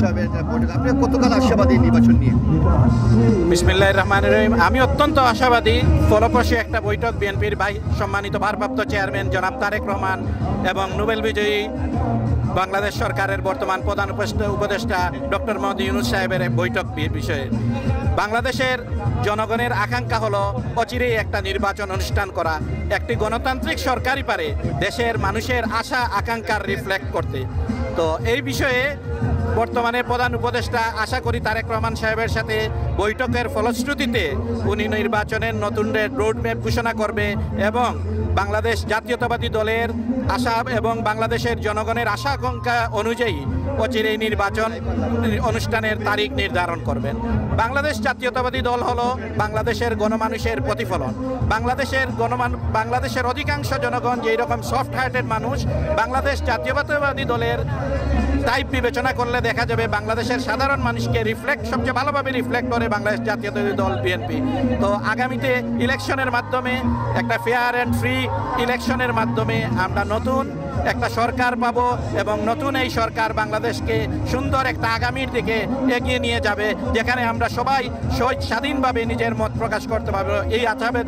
সাহেবের বৈঠক, আপনি কতকাল আশাবাদী নির্বাচন নিয়ে? বিসমিল্লাহির রহমানির রহিম। আমি অত্যন্ত আশাবাদী। ফলপ্রসূ একটা বৈঠক বিএনপির সম্মানিত ভারপ্রাপ্ত চেয়ারম্যান জনাব তারেক রহমান এবং নোবেল বিজয়ী বাংলাদেশ সরকারের বর্তমান প্রধান উপদেষ্টা ডক্টর মোহাম্মদ ইউনূস সাহেবের বৈঠক বিষয়ে বাংলাদেশের জনগণের আকাঙ্ক্ষা হলো অচিরেই একটা নির্বাচন অনুষ্ঠান করা। একটি গণতান্ত্রিক সরকারই পারে দেশের মানুষের আশা আকাঙ্ক্ষার রিফ্লেক্ট করতে। তো এই বিষয়ে বর্তমানে প্রধান উপদেষ্টা আশা করি তারেক রহমান সাহেবের সাথে বৈঠকের ফলশ্রুতিতে উনি নির্বাচনের নতুন রোডম্যাপ ঘোষণা করবে এবং বাংলাদেশ জাতীয়তাবাদী দলের আশা এবং বাংলাদেশের জনগণের আশা আকাঙ্ক্ষা অনুযায়ী অচিরেই নির্বাচন অনুষ্ঠানের তারিখ নির্ধারণ করবেন। বাংলাদেশ জাতীয়তাবাদী দল হলো বাংলাদেশের গণমানুষের প্রতিফলন। বাংলাদেশের অধিকাংশ জনগণ যেই রকম সফট হার্টেড মানুষ, বাংলাদেশ জাতীয়তাবাদী দলের টাইপ বিবেচনা করলে দেখা যাবে বাংলাদেশের সাধারণ মানুষকে সবচেয়ে ভালোভাবে রিফ্লেক্ট করে বাংলাদেশ জাতীয়তাবাদী দল বিএনপি। তো আগামীতে ইলেকশনের মাধ্যমে একটা ফেয়ার অ্যান্ড ফ্রি ইলেকশনের মাধ্যমে আমরা নতুন একটা সরকার পাবো এবং নতুন এই সরকার বাংলাদেশকে সুন্দর একটা আগামীর দিকে এগিয়ে নিয়ে যাবে, যেখানে আমরা সবাই স্বাধীনভাবে নিজের মত প্রকাশ করতে পারবো। এই আশাবাদ